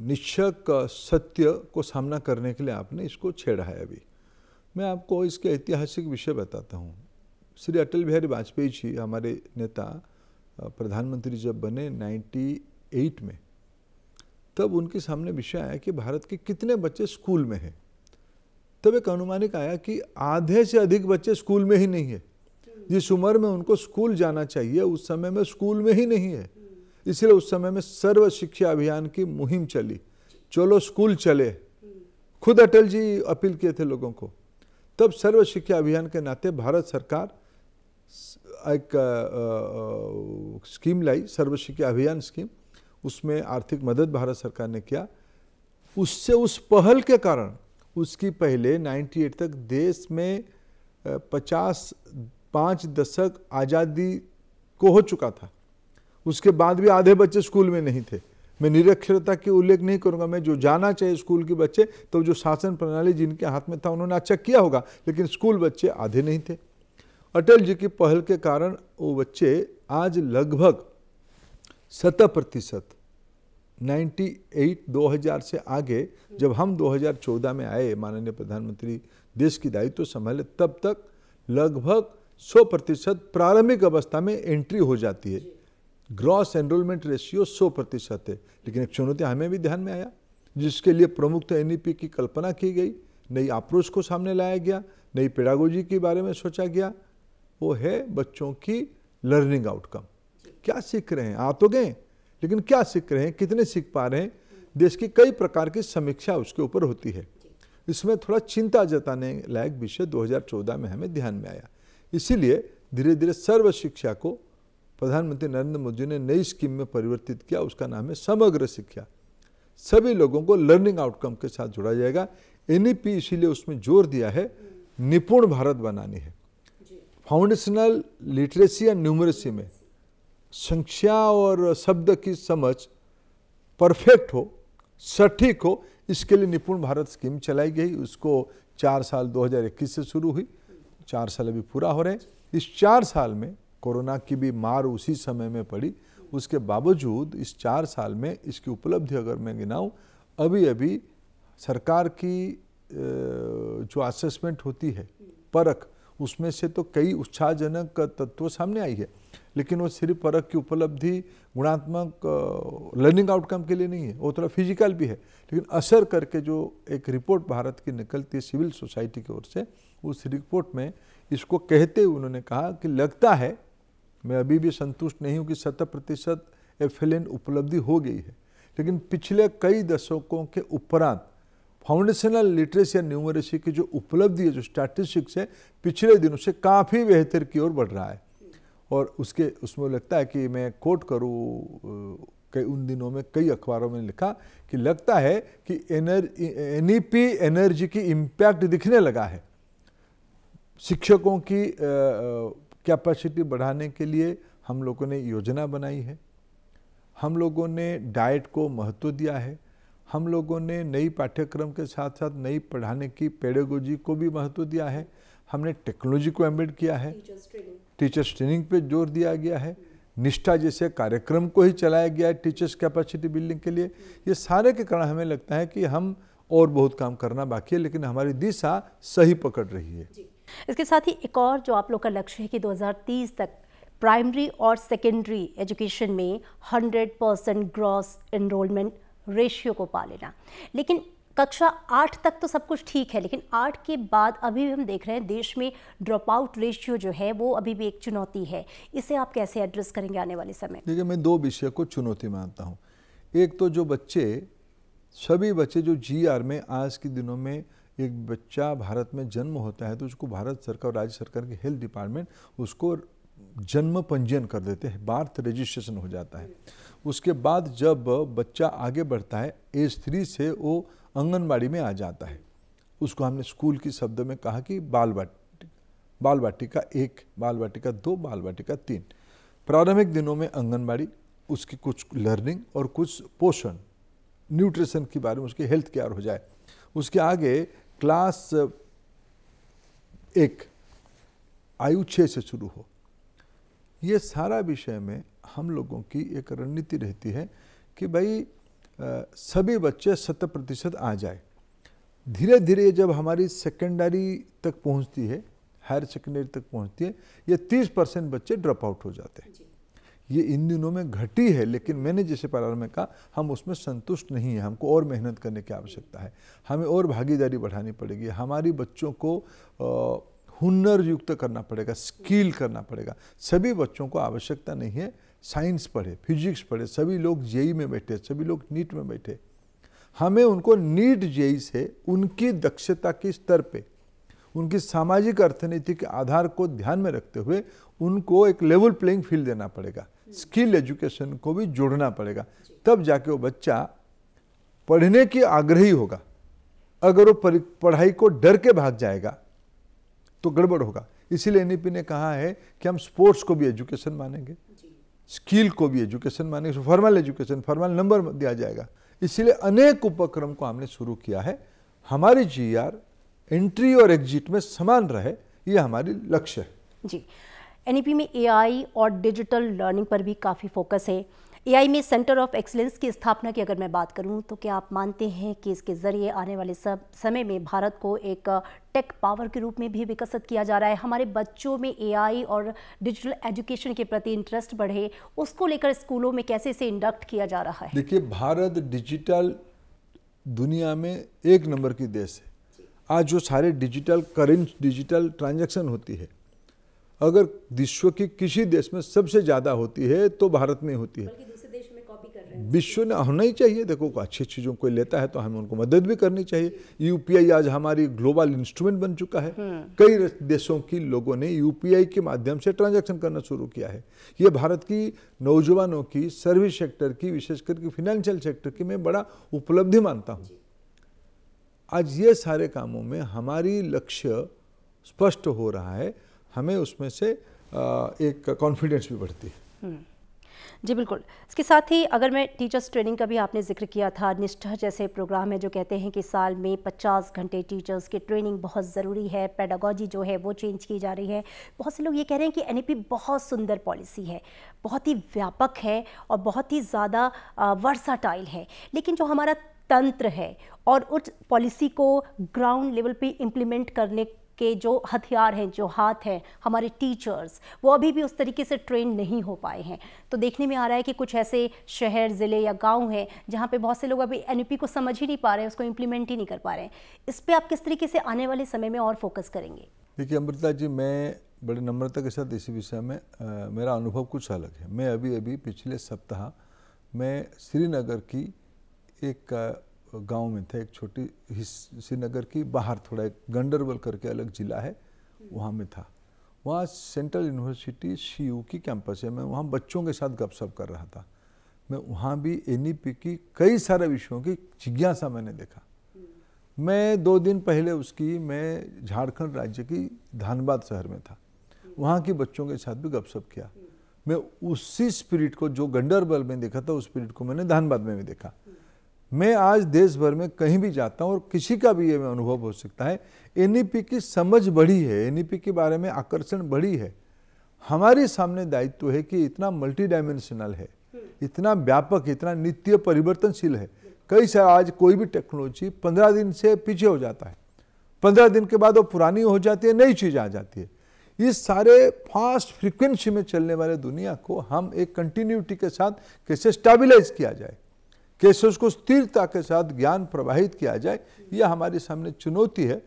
निश्चक सत्य को सामना करने के लिए आपने इसको छेड़ा है। अभी मैं आपको इसके ऐतिहासिक विषय बताता हूँ। श्री अटल बिहारी वाजपेयी जी हमारे नेता प्रधानमंत्री जब बने 98 में, तब उनके सामने विषय आया कि भारत के कितने बच्चे स्कूल में हैं। तब एक अनुमानिक आया कि आधे से अधिक बच्चे स्कूल में ही नहीं है। जिस उम्र में उनको स्कूल जाना चाहिए उस समय में स्कूल में ही नहीं है। इसलिए उस समय में सर्व शिक्षा अभियान की मुहिम चली, चलो स्कूल चले। खुद अटल जी अपील किए थे लोगों को। तब सर्व शिक्षा अभियान के नाते भारत सरकार एक स्कीम लाई, सर्व शिक्षा अभियान स्कीम। उसमें आर्थिक मदद भारत सरकार ने किया। उससे उस पहल के कारण उसकी पहले 98 तक देश में 5 दशक आज़ादी को हो चुका था। उसके बाद भी आधे बच्चे स्कूल में नहीं थे। मैं निरक्षरता की उल्लेख नहीं करूंगा, मैं जो जाना चाहिए स्कूल के बच्चे, तो जो शासन प्रणाली जिनके हाथ में था उन्होंने अच्छा किया होगा, लेकिन स्कूल बच्चे आधे नहीं थे। अटल जी की पहल के कारण वो बच्चे आज लगभग 70%, 2000 से आगे, जब हम 2014 में आए, माननीय प्रधानमंत्री देश की दायित्व संभाले, तब तक लगभग 100% प्रारंभिक अवस्था में एंट्री हो जाती है। ग्रॉस एनरोलमेंट रेशियो 100% है। लेकिन एक चुनौती हमें भी ध्यान में आया, जिसके लिए प्रमुख एनईपी की कल्पना की गई, नई अप्रोच को सामने लाया गया, नई पेडागोजी के बारे में सोचा गया। वो है बच्चों की लर्निंग आउटकम। क्या सीख रहे हैं, आ तो गए, लेकिन क्या सीख रहे हैं, कितने सीख पा रहे हैं। देश की कई प्रकार की समीक्षा उसके ऊपर होती है। इसमें थोड़ा चिंता जताने लायक विषय 2014 में हमें ध्यान में आया। इसीलिए धीरे धीरे सर्व शिक्षा को प्रधानमंत्री नरेंद्र मोदी ने नई स्कीम में परिवर्तित किया। उसका नाम है समग्र शिक्षा। सभी लोगों को लर्निंग आउटकम के साथ जोड़ा जाएगा। एनईपी इसीलिए उसमें जोर दिया है निपुण भारत बनानी है। फाउंडेशनल लिटरेसी एंड न्यूमरेसी में संख्या और शब्द की समझ परफेक्ट हो, सटीक हो, इसके लिए निपुण भारत स्कीम चलाई गई। उसको 4 साल 2021 से शुरू हुई, 4 साल अभी पूरा हो रहे हैं। इस 4 साल में कोरोना की भी मार उसी समय में पड़ी, उसके बावजूद इस 4 साल में इसकी उपलब्धि अगर मैं गिनाऊं, अभी सरकार की जो असेसमेंट होती है, परख, उसमें से तो कई उत्साहजनक तत्व सामने आई है, लेकिन वो सिर्फ परख की उपलब्धि गुणात्मक लर्निंग आउटकम के लिए नहीं है, वो थोड़ा फिजिकल भी है। लेकिन असर करके जो एक रिपोर्ट भारत की निकलती है सिविल सोसाइटी की ओर से, उस रिपोर्ट में इसको कहते हुए उन्होंने कहा कि लगता है, मैं अभी भी संतुष्ट नहीं हूँ कि 100% FLN उपलब्धि हो गई है, लेकिन पिछले कई दशकों के उपरांत फाउंडेशनल लिटरेसी एंड न्यूमरेसी की जो उपलब्धि है, जो स्टैटिस्टिक्स है, पिछले दिनों से काफ़ी बेहतर की ओर बढ़ रहा है। और उसमें लगता है कि मैं कोट करूँ, कई उन दिनों में कई अखबारों में लिखा कि लगता है कि एनईपी एनर्जी की इम्पैक्ट दिखने लगा है। शिक्षकों की कैपेसिटी बढ़ाने के लिए हम लोगों ने योजना बनाई है, हम लोगों ने डाइट को महत्व दिया है, हम लोगों ने नई पाठ्यक्रम के साथ साथ नई पढ़ाने की पेडागोजी को भी महत्व दिया है, हमने टेक्नोलॉजी को एम्बेड किया है, टीचर्स ट्रेनिंग पे जोर दिया गया है, निष्ठा जैसे कार्यक्रम को ही चलाया गया है टीचर्स कैपेसिटी बिल्डिंग के लिए। ये सारे के कारण हमें लगता है कि हम और बहुत काम करना बाकी है, लेकिन हमारी दिशा सही पकड़ रही है। इसके साथ ही एक और जो आप लोग का लक्ष्य है कि 2030 तक प्राइमरी और सेकेंडरी एजुकेशन में 100% ग्रॉस एनरोलमेंट रेशियो को पा लेना। लेकिन कक्षा 8 तक तो सब कुछ ठीक है, लेकिन 8 के बाद अभी भी हम देख रहे हैं देश में ड्रॉप आउट रेशियो जो है वो अभी भी एक चुनौती है। इसे आप कैसे एड्रेस करेंगे आने वाले समय? देखिए, मैं 2 विषय को चुनौती मानता हूँ। एक तो जो सभी बच्चे जो GR में आज के दिनों में एक बच्चा भारत में जन्म होता है तो उसको भारत सरकार और राज्य सरकार की हेल्थ डिपार्टमेंट उसको जन्म पंजीयन कर देते हैं, बर्थ रजिस्ट्रेशन हो जाता है। उसके बाद जब बच्चा आगे बढ़ता है, एज 3 से वो आंगनबाड़ी में आ जाता है। उसको हमने स्कूल की शब्द में कहा कि बाल वाटिका 1, बाल वाटिका 2, बाल वाटिका 3। प्रारंभिक दिनों में आंगनबाड़ी, उसकी कुछ लर्निंग और कुछ पोषण, न्यूट्रिशन के बारे में उसकी हेल्थ केयर हो जाए। उसके आगे क्लास 1 आयु 6 से शुरू हो। ये सारा विषय में हम लोगों की एक रणनीति रहती है कि भाई सभी बच्चे 100% आ जाए। धीरे धीरे जब हमारी सेकेंडरी तक पहुंचती है, हायर सेकेंडरी तक पहुंचती है, ये 30% बच्चे ड्रॉप आउट हो जाते हैं। ये इन दिनों में घटी है, लेकिन मैंने जैसे प्रारंभ में कहा, हम उसमें संतुष्ट नहीं है। हमको और मेहनत करने की आवश्यकता है, हमें और भागीदारी बढ़ानी पड़ेगी। हमारी बच्चों को हुनर युक्त करना पड़ेगा, स्किल करना पड़ेगा। सभी बच्चों को आवश्यकता नहीं है साइंस पढ़े, फिजिक्स पढ़े, सभी लोग जेई में बैठे, सभी लोग नीट में बैठे। हमें उनको नीट जेई से उनकी दक्षता के स्तर पे, उनकी सामाजिक अर्थनीति के आधार को ध्यान में रखते हुए उनको एक लेवल प्लेइंग फील्ड देना पड़ेगा। स्किल एजुकेशन को भी जोड़ना पड़ेगा, तब जाके वो बच्चा पढ़ने की आग्रही होगा। अगर वो पढ़ाई को डर के भाग जाएगा तो गड़बड़ होगा। इसीलिए एनईपी ने कहा है कि हम स्पोर्ट्स को भी एजुकेशन मानेंगे, स्किल को भी एजुकेशन मानेंगे, फॉर्मल एजुकेशन, फॉर्मल नंबर दिया जाएगा। इसीलिए अनेक उपक्रम को हमने शुरू किया है। हमारी GR एंट्री और एग्जिट में समान रहे, ये हमारी लक्ष्य है। जी, एनईपी में AI और डिजिटल लर्निंग पर भी काफ़ी फोकस है। AI में सेंटर ऑफ एक्सीलेंस की स्थापना की अगर मैं बात करूं तो क्या आप मानते हैं कि इसके ज़रिए आने वाले समय में भारत को एक टेक पावर के रूप में भी विकसित किया जा रहा है? हमारे बच्चों में AI और डिजिटल एजुकेशन के प्रति इंटरेस्ट बढ़े, उसको लेकर स्कूलों में कैसे इसे इंडक्ट किया जा रहा है? देखिए, भारत डिजिटल दुनिया में 1 नंबर की देश है। आज जो सारे करेंट डिजिटल ट्रांजैक्शन होती है, अगर विश्व की किसी देश में सबसे ज़्यादा होती है तो भारत में होती है। विश्व ने होना ही चाहिए। देखो अच्छी चीज़ों को लेता है तो हमें उनको मदद भी करनी चाहिए। यूपीआई आज हमारी ग्लोबल इंस्ट्रूमेंट बन चुका है। कई देशों की लोगों ने यूपीआई के माध्यम से ट्रांजैक्शन करना शुरू किया है। ये भारत की नौजवानों की, सर्विस सेक्टर की, विशेष करके फिनेंशियल सेक्टर की मैं बड़ा उपलब्धि मानता हूँ। आज ये सारे कामों में हमारी लक्ष्य स्पष्ट हो रहा है, हमें उसमें से एक कॉन्फिडेंस भी बढ़ती है। जी बिल्कुल। इसके साथ ही अगर मैं टीचर्स ट्रेनिंग का भी आपने जिक्र किया था, निष्ठा जैसे प्रोग्राम है जो कहते हैं कि साल में 50 घंटे टीचर्स की ट्रेनिंग बहुत ज़रूरी है, पेडागॉजी जो है वो चेंज की जा रही है। बहुत से लोग ये कह रहे हैं कि एनईपी बहुत सुंदर पॉलिसी है, बहुत ही व्यापक है और बहुत ही ज़्यादा वर्साटाइल है, लेकिन जो हमारा तंत्र है और उस पॉलिसी को ग्राउंड लेवल पे इम्प्लीमेंट करने के जो हथियार हैं, जो हाथ हैं, हमारे टीचर्स, वो अभी भी उस तरीके से ट्रेन नहीं हो पाए हैं। तो देखने में आ रहा है कि कुछ ऐसे शहर, ज़िले या गांव हैं जहां पे बहुत से लोग अभी एनईपी को समझ ही नहीं पा रहे हैं, उसको इम्प्लीमेंट ही नहीं कर पा रहे हैं। इस पर आप किस तरीके से आने वाले समय में और फोकस करेंगे? देखिए अमृता जी, मैं बड़ी नम्रता के साथ इसी विषय में मेरा अनुभव कुछ अलग है। मैं अभी पिछले सप्ताह मैं श्रीनगर की एक गांव में था, एक छोटी श्रीनगर की बाहर थोड़ा एक गंडरबल करके अलग जिला है, वहाँ में था। वहाँ सेंट्रल यूनिवर्सिटी CU की कैंपस है। मैं वहाँ बच्चों के साथ गपशप कर रहा था। मैं वहाँ भी एनईपी की कई सारे विषयों की जिज्ञासा मैंने देखा। मैं 2 दिन पहले मैं झारखंड राज्य की धनबाद शहर में था, वहाँ के बच्चों के साथ भी गपशप किया। मैं उसी स्पिरिट को जो गंडरबल में देखा था, उस स्पिरिट को मैंने धनबाद में भी देखा। मैं आज देश भर में कहीं भी जाता हूं और किसी का भी ये अनुभव हो सकता है, एनईपी की समझ बढ़ी है, एनईपी के बारे में आकर्षण बढ़ी है। हमारे सामने दायित्व है कि इतना मल्टी डायमेंशनल है, इतना व्यापक, इतना नित्य परिवर्तनशील है। कई सारे आज कोई भी टेक्नोलॉजी 15 दिन से पीछे हो जाता है, 15 दिन के बाद वो पुरानी हो जाती है, नई चीज़ आ जाती है। इस सारे फास्ट फ्रीक्वेंसी में चलने वाले दुनिया को हम एक कंटिन्यूटी के साथ कैसे स्टेबलाइज किया जाए, कैसे उसको स्थिरता के साथ ज्ञान प्रवाहित किया जाए, यह हमारे सामने चुनौती है।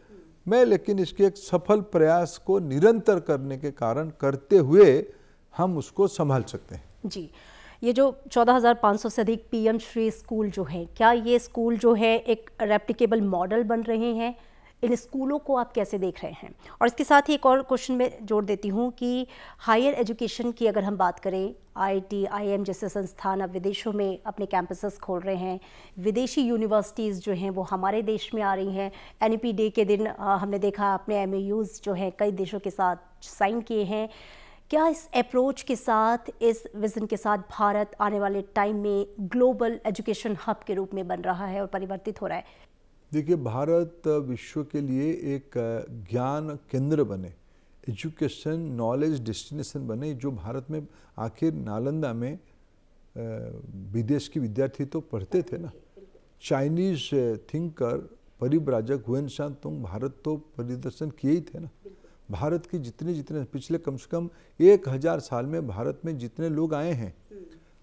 मैं लेकिन इसके एक सफल प्रयास को निरंतर करने के कारण करते हुए हम उसको संभाल सकते हैं। जी, ये जो 14,500 से अधिक पीएम श्री स्कूल जो हैं, क्या ये स्कूल जो है एक रेप्लिकेबल मॉडल बन रहे हैं? इन स्कूलों को आप कैसे देख रहे हैं? और इसके साथ ही एक और क्वेश्चन में जोड़ देती हूँ कि हायर एजुकेशन की अगर हम बात करें, IIT, IIM जैसे संस्थान अब विदेशों में अपने कैंपसेस खोल रहे हैं, विदेशी यूनिवर्सिटीज़ जो हैं वो हमारे देश में आ रही हैं। NEP डे के दिन हमने देखा अपने MOUs जो हैं कई देशों के साथ साइन किए हैं। क्या इस अप्रोच के साथ, इस विज़न के साथ भारत आने वाले टाइम में ग्लोबल एजुकेशन हब के रूप में बन रहा है और परिवर्तित हो रहा है? देखिए, भारत विश्व के लिए एक ज्ञान केंद्र बने, एजुकेशन नॉलेज डेस्टिनेशन बने। जो भारत में आखिर नालंदा में विदेश के विद्यार्थी तो पढ़ते थे ना, चाइनीज थिंकर परिव्राजक हुएनसांग तुंग भारत तो परिदर्शन किए ही थे ना। भारत की जितने पिछले कम से कम 1000 साल में भारत में जितने लोग आए हैं,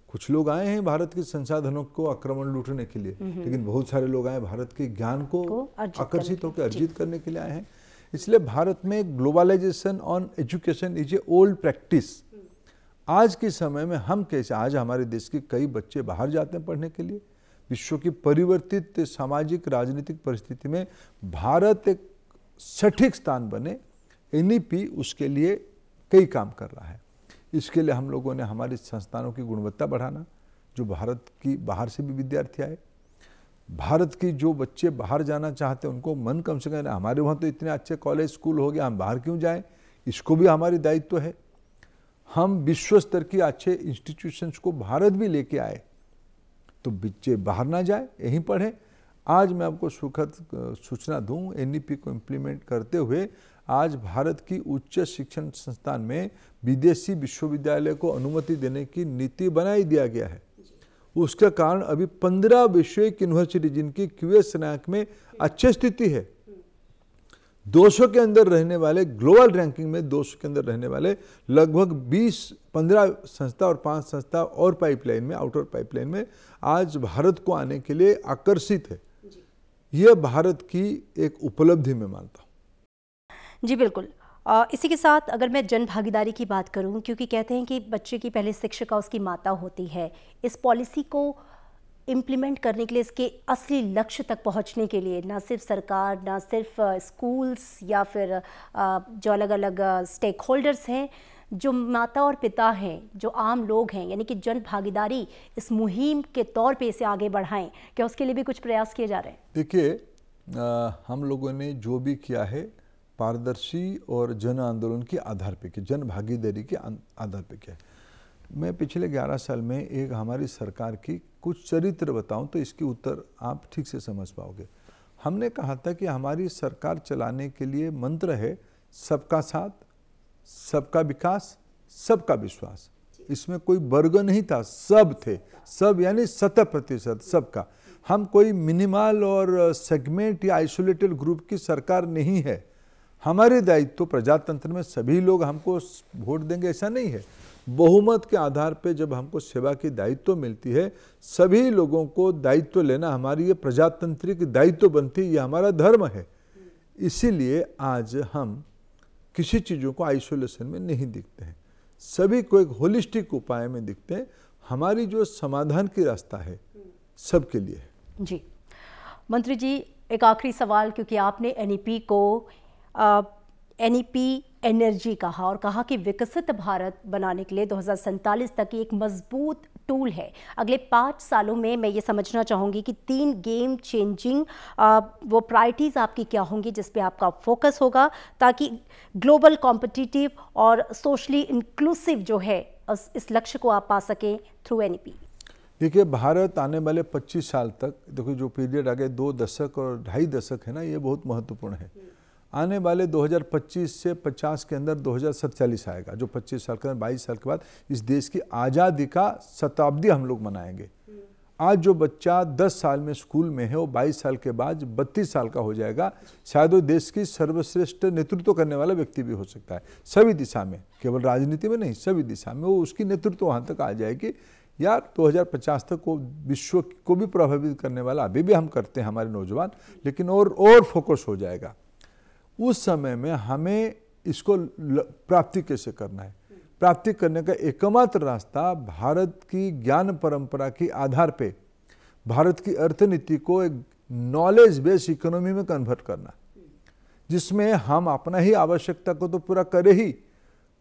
कुछ लोग आए हैं भारत के संसाधनों को आक्रमण लूटने के लिए, लेकिन बहुत सारे लोग आए भारत के ज्ञान को आकर्षित होकर अर्जित करने के लिए आए हैं। इसलिए भारत में globalisation on education is a old practice. आज के समय में हम कैसे, आज हमारे देश के कई बच्चे बाहर जाते हैं पढ़ने के लिए। विश्व की परिवर्तित सामाजिक राजनीतिक परिस्थिति में भारत एक सटीक स्थान बने, एनईपी उसके लिए कई काम कर रहा है। इसके लिए हम लोगों ने हमारे संस्थानों की गुणवत्ता बढ़ाना, जो भारत की बाहर से भी विद्यार्थी आए, भारत की जो बच्चे बाहर जाना चाहते हैं उनको मन कम से कम, हमारे वहाँ तो इतने अच्छे कॉलेज स्कूल हो गए, हम बाहर क्यों जाएं? इसको भी हमारी दायित्व है। हम विश्व स्तर की अच्छे इंस्टीट्यूशंस को भारत भी लेके आए, तो बच्चे बाहर ना जाए, यहीं पढ़ें। आज मैं आपको सुखद सूचना दूं, एनईपी को इम्प्लीमेंट करते हुए आज भारत की उच्च शिक्षण संस्थान में विदेशी विश्वविद्यालय को अनुमति देने की नीति बनाई दिया गया है। उसके कारण अभी 15 वैश्विक यूनिवर्सिटी जिनकी QS रैंक में अच्छी स्थिति है, 200 के अंदर रहने वाले, ग्लोबल रैंकिंग में 200 के अंदर रहने वाले लगभग 15 संस्था और 5 संस्था और पाइपलाइन में, आउटर पाइपलाइन में आज भारत को आने के लिए आकर्षित है। यह भारत की एक उपलब्धि में मानता हूँ। जी बिल्कुल। इसी के साथ अगर मैं जन भागीदारी की बात करूं, क्योंकि कहते हैं कि बच्चे की पहली शिक्षिका उसकी माता होती है, इस पॉलिसी को इम्प्लीमेंट करने के लिए, इसके असली लक्ष्य तक पहुंचने के लिए ना सिर्फ सरकार, ना सिर्फ स्कूल्स या फिर जो अलग अलग स्टेक होल्डर्स हैं, जो माता और पिता हैं, जो आम लोग हैं, यानी कि जन भागीदारी इस मुहिम के तौर पे इसे आगे बढ़ाएं, क्या उसके लिए भी कुछ प्रयास किए जा रहे हैं? देखिए, हम लोगों ने जो भी किया है पारदर्शी और जन आंदोलन के आधार पे किया, जन भागीदारी के आधार पे किया। मैं पिछले 11 साल में एक हमारी सरकार की कुछ चरित्र बताऊं तो इसकी उत्तर आप ठीक से समझ पाओगे। हमने कहा था कि हमारी सरकार चलाने के लिए मंत्र है सबका साथ, सबका विकास, सबका विश्वास। इसमें कोई वर्ग नहीं था, सब थे, सब यानी 100% सबका। हम कोई मिनिमल और सेगमेंट या आइसोलेटेड ग्रुप की सरकार नहीं है। हमारे दायित्व प्रजातंत्र में सभी लोग हमको वोट देंगे ऐसा नहीं है। बहुमत के आधार पे जब हमको सेवा की दायित्व मिलती है, सभी लोगों को दायित्व लेना हमारी ये प्रजातांत्रिक दायित्व बनती है, ये हमारा धर्म है। इसीलिए आज हम किसी चीज़ों को आइसोलेशन में नहीं दिखते हैं, सभी को एक होलिस्टिक उपाय में दिखते हैं। हमारी जो समाधान की रास्ता है सबके लिए है। जी मंत्री जी, एक आखिरी सवाल, क्योंकि आपने एनईपी को एनईपी एनर्जी कहा और कहा कि विकसित भारत बनाने के लिए 2047 तक एक मजबूत टूल है। अगले 5 सालों में मैं ये समझना चाहूँगी कि 3 गेम चेंजिंग वो प्रायोरिटीज़ आपकी क्या होंगी जिस पे आपका फोकस होगा, ताकि ग्लोबल कॉम्पिटिटिव और सोशली इंक्लूसिव जो है इस लक्ष्य को आप पा सकें थ्रू एनईपी। देखिए, भारत आने वाले 25 साल तक, देखो जो पीरियड आगे 2 दशक और 2.5 दशक है ना, ये बहुत महत्वपूर्ण है। आने वाले 2025 से 50 के अंदर 2047 आएगा, जो 25 साल के अंदर 22 साल के बाद इस देश की आज़ादी का शताब्दी हम लोग मनाएंगे। आज जो बच्चा 10 साल में स्कूल में है, वो 22 साल के बाद 32 साल का हो जाएगा। शायद वो देश की सर्वश्रेष्ठ नेतृत्व करने वाला व्यक्ति भी हो सकता है, सभी दिशा में, केवल राजनीति में नहीं, सभी दिशा में वो उसकी नेतृत्व वहाँ तक आ जाएगी। यार 2050 तक को विश्व को भी प्रभावित करने वाला अभी भी हम करते हैं हमारे नौजवान, लेकिन और फोकस हो जाएगा। उस समय में हमें इसको प्राप्ति कैसे करना है, प्राप्ति करने का एकमात्र रास्ता भारत की ज्ञान परंपरा के आधार पे भारत की अर्थनीति को एक नॉलेज बेस्ड इकोनॉमी में कन्वर्ट करना, जिसमें हम अपना ही आवश्यकता को तो पूरा करें ही,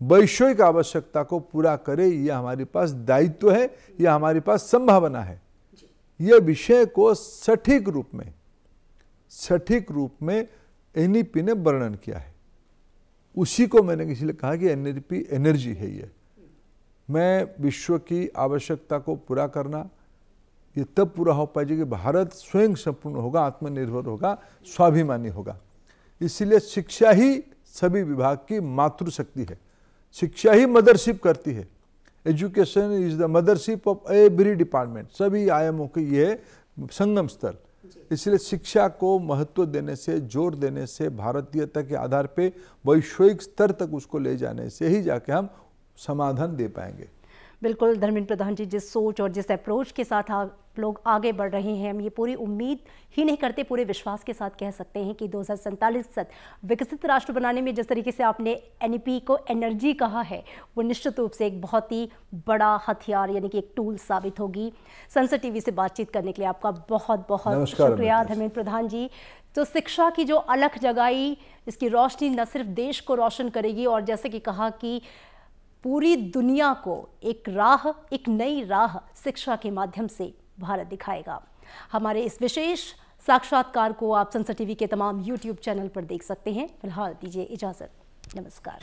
वैश्विक आवश्यकता को पूरा करें। यह हमारे पास दायित्व है, यह हमारे पास संभावना है। यह विषय को सटीक रूप में एनईपी ने वर्णन किया है। उसी को मैंने इसलिए कहा कि एनईपी एनर्जी है। ये मैं विश्व की आवश्यकता को पूरा करना, ये तब पूरा हो पाएगा कि भारत स्वयं संपूर्ण होगा, आत्मनिर्भर होगा, स्वाभिमानी होगा। इसलिए शिक्षा ही सभी विभाग की मातृशक्ति है, शिक्षा ही मदरशिप करती है। Education is the mothership of every department, सभी आयामों की ये संगम स्थल। इसलिए शिक्षा को महत्व देने से, जोर देने से, भारतीयता के आधार पे वैश्विक स्तर तक उसको ले जाने से ही जाके हम समाधान दे पाएंगे। बिल्कुल धर्मेंद्र प्रधान जी, जिस सोच और जिस अप्रोच के साथ आप लोग आगे बढ़ रहे हैं, हम ये पूरी उम्मीद ही नहीं करते, पूरे विश्वास के साथ कह सकते हैं कि 2047 तक विकसित राष्ट्र बनाने में जिस तरीके से आपने एनईपी को एनर्जी कहा है, वो निश्चित रूप से एक बहुत ही बड़ा हथियार यानी कि एक टूल साबित होगी। संसद टीवी से बातचीत करने के लिए आपका बहुत बहुत शुक्रिया धर्मेंद्र प्रधान जी। तो शिक्षा की जो अलख जगाई, इसकी रोशनी न सिर्फ देश को रोशन करेगी और जैसे कि कहा कि पूरी दुनिया को एक नई राह शिक्षा के माध्यम से भारत दिखाएगा। हमारे इस विशेष साक्षात्कार को आप संसद टीवी के तमाम YouTube चैनल पर देख सकते हैं। फिलहाल दीजिए इजाजत, नमस्कार।